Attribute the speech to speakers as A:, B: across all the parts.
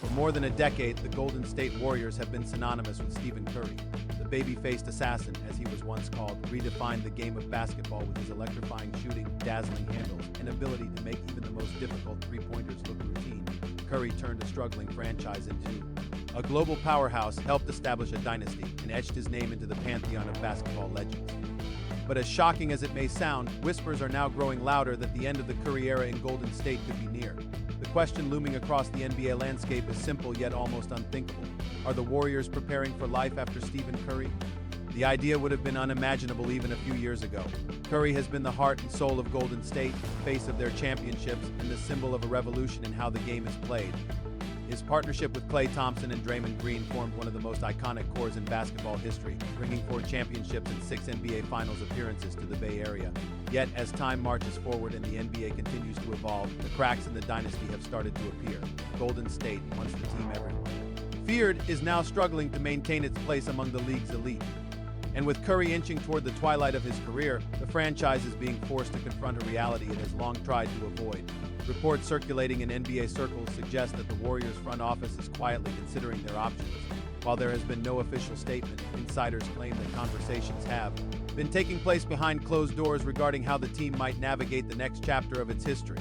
A: For more than a decade, the Golden State Warriors have been synonymous with Stephen Curry. The baby-faced assassin, as he was once called, redefined the game of basketball with his electrifying shooting, dazzling handles, and ability to make even the most difficult three-pointers look routine. Curry turned a struggling franchise into a global powerhouse, helped establish a dynasty, and etched his name into the pantheon of basketball legends. But as shocking as it may sound, whispers are now growing louder that the end of the Curry era in Golden State could be near. The question looming across the NBA landscape is simple yet almost unthinkable. Are the Warriors preparing for life after Stephen Curry? The idea would have been unimaginable even a few years ago. Curry has been the heart and soul of Golden State, the face of their championships, and the symbol of a revolution in how the game is played. His partnership with Klay Thompson and Draymond Green formed one of the most iconic cores in basketball history, bringing 4 championships and 6 NBA Finals appearances to the Bay Area. Yet, as time marches forward and the NBA continues to evolve, the cracks in the dynasty have started to appear. Golden State, once the team everyone feared, is now struggling to maintain its place among the league's elite. And with Curry inching toward the twilight of his career, the franchise is being forced to confront a reality it has long tried to avoid. Reports circulating in NBA circles suggest that the Warriors' front office is quietly considering their options. While there has been no official statement, insiders claim that conversations have been taking place behind closed doors regarding how the team might navigate the next chapter of its history.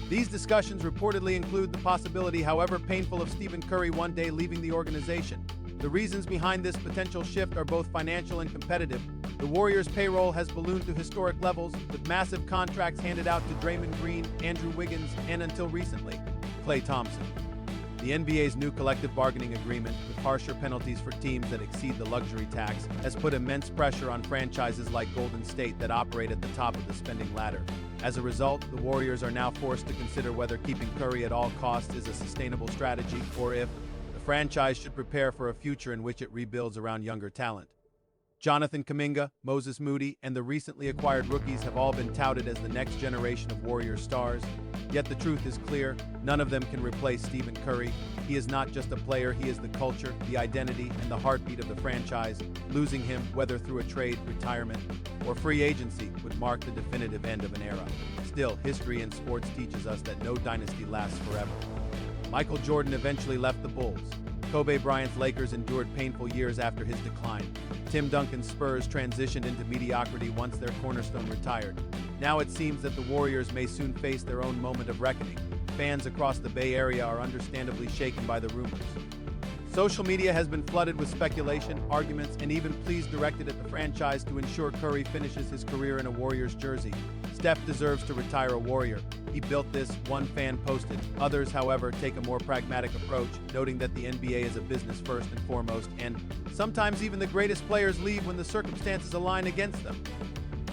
A: These discussions reportedly include the possibility, however painful, of Stephen Curry one day leaving the organization. The reasons behind this potential shift are both financial and competitive. The Warriors' payroll has ballooned to historic levels, with massive contracts handed out to Draymond Green, Andrew Wiggins, and until recently, Klay Thompson. The NBA's new collective bargaining agreement, with harsher penalties for teams that exceed the luxury tax, has put immense pressure on franchises like Golden State that operate at the top of the spending ladder. As a result, the Warriors are now forced to consider whether keeping Curry at all costs is a sustainable strategy, or if the franchise should prepare for a future in which it rebuilds around younger talent. Jonathan Kuminga, Moses Moody, and the recently acquired rookies have all been touted as the next generation of Warriors stars. Yet the truth is clear, none of them can replace Stephen Curry. He is not just a player, he is the culture, the identity, and the heartbeat of the franchise. Losing him, whether through a trade, retirement, or free agency, would mark the definitive end of an era. Still, history in sports teaches us that no dynasty lasts forever. Michael Jordan eventually left the Bulls. Kobe Bryant's Lakers endured painful years after his decline. Tim Duncan's Spurs transitioned into mediocrity once their cornerstone retired. Now it seems that the Warriors may soon face their own moment of reckoning. Fans across the Bay Area are understandably shaken by the rumors. Social media has been flooded with speculation, arguments, and even pleas directed at the franchise to ensure Curry finishes his career in a Warriors jersey. Steph deserves to retire a Warrior. He built this, one fan posted. Others, however, take a more pragmatic approach, noting that the NBA is a business first and foremost, and sometimes even the greatest players leave when the circumstances align against them.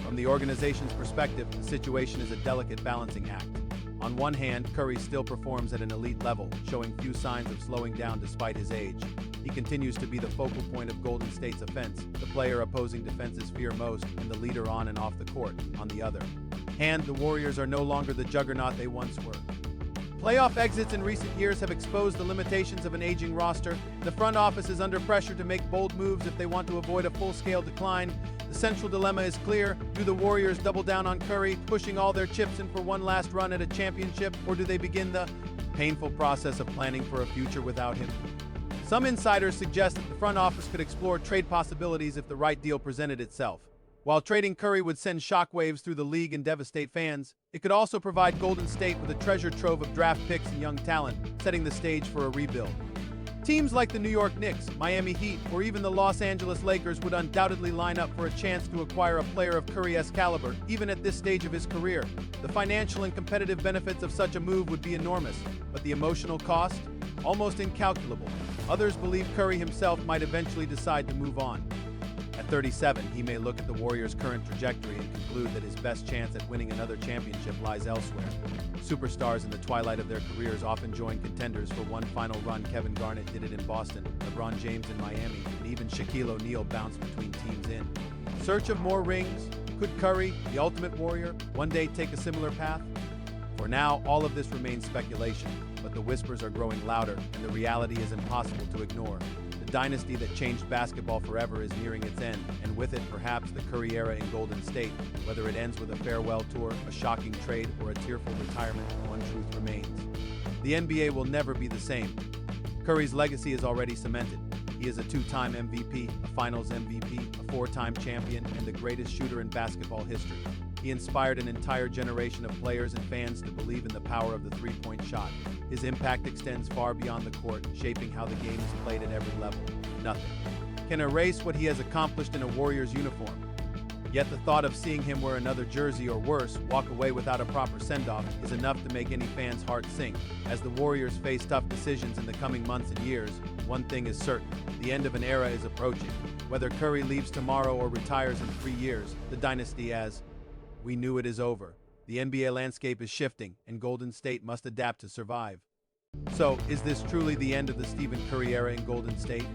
A: From the organization's perspective, the situation is a delicate balancing act. On one hand, Curry still performs at an elite level, showing few signs of slowing down despite his age. He continues to be the focal point of Golden State's offense, the player opposing defenses fear most, and the leader on and off the court. On the other hand, the Warriors are no longer the juggernaut they once were. Playoff exits in recent years have exposed the limitations of an aging roster. The front office is under pressure to make bold moves if they want to avoid a full-scale decline. The central dilemma is clear. Do the Warriors double down on Curry, pushing all their chips in for one last run at a championship, or do they begin the painful process of planning for a future without him? Some insiders suggest that the front office could explore trade possibilities if the right deal presented itself. While trading Curry would send shockwaves through the league and devastate fans, it could also provide Golden State with a treasure trove of draft picks and young talent, setting the stage for a rebuild. Teams like the New York Knicks, Miami Heat, or even the Los Angeles Lakers would undoubtedly line up for a chance to acquire a player of Curry's caliber, even at this stage of his career. The financial and competitive benefits of such a move would be enormous, but the emotional cost? Almost incalculable. Others believe Curry himself might eventually decide to move on. At 37, he may look at the Warriors' current trajectory and conclude that his best chance at winning another championship lies elsewhere. Superstars in the twilight of their careers often join contenders for one final run. Kevin Garnett did it in Boston, LeBron James in Miami, and even Shaquille O'Neal bounced between teams in search of more rings. Could Curry, the ultimate warrior, one day take a similar path? For now, all of this remains speculation, but the whispers are growing louder, and the reality is impossible to ignore. The dynasty that changed basketball forever is nearing its end, and with it, perhaps the Curry era in Golden State. Whether it ends with a farewell tour, a shocking trade, or a tearful retirement, one truth remains. The NBA will never be the same. Curry's legacy is already cemented. He is a two-time MVP, a Finals MVP, a four-time champion, and the greatest shooter in basketball history. He inspired an entire generation of players and fans to believe in the power of the three-point shot. His impact extends far beyond the court, shaping how the game is played at every level. Nothing can erase what he has accomplished in a Warriors uniform. Yet the thought of seeing him wear another jersey or worse, walk away without a proper send-off, is enough to make any fan's heart sink. As the Warriors face tough decisions in the coming months and years, one thing is certain: the end of an era is approaching. Whether Curry leaves tomorrow or retires in 3 years, the dynasty as we knew it is over. The NBA landscape is shifting, and Golden State must adapt to survive. So, is this truly the end of the Stephen Curry era in Golden State?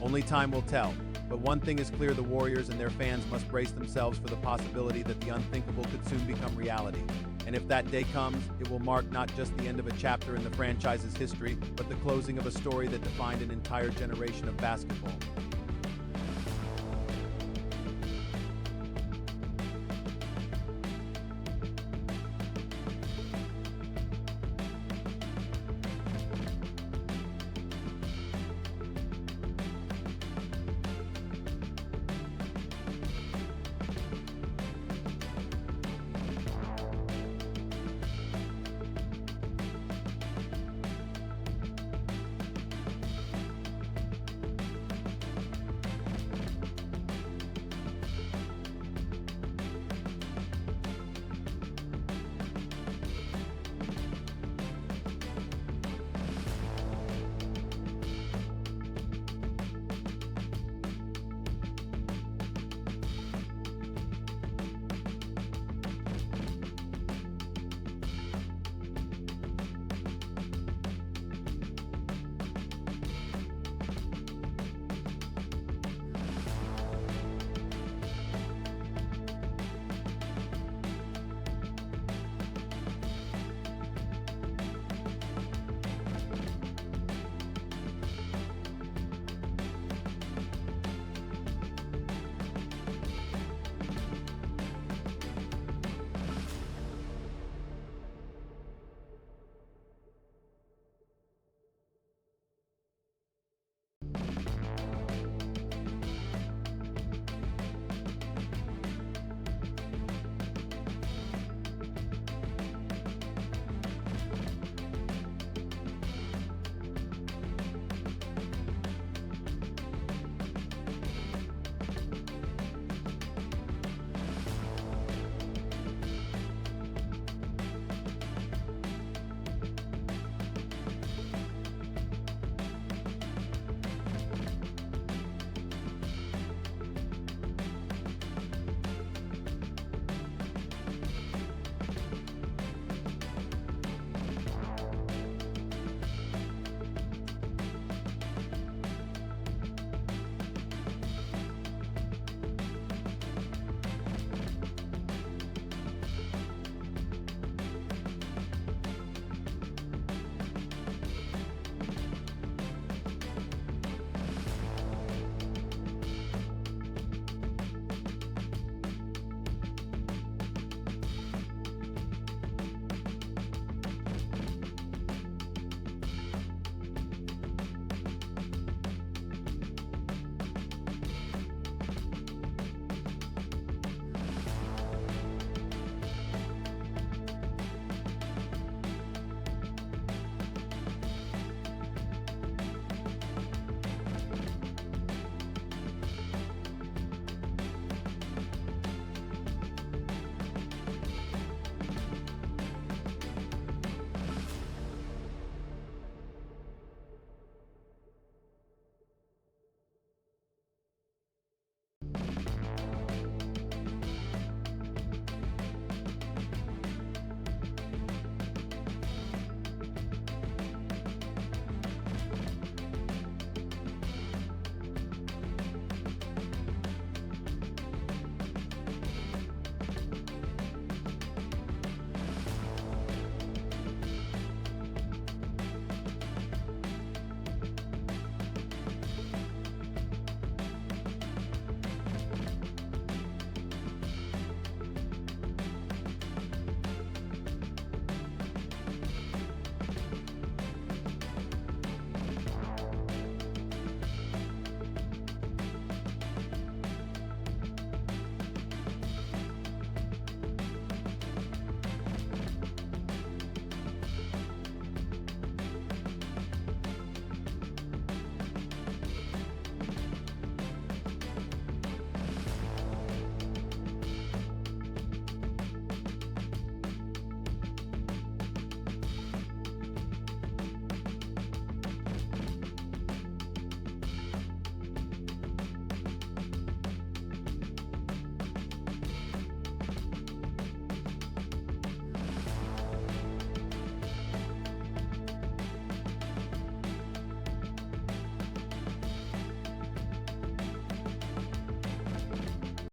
A: Only time will tell. But one thing is clear: the Warriors and their fans must brace themselves for the possibility that the unthinkable could soon become reality. And if that day comes, it will mark not just the end of a chapter in the franchise's history, but the closing of a story that defined an entire generation of basketball.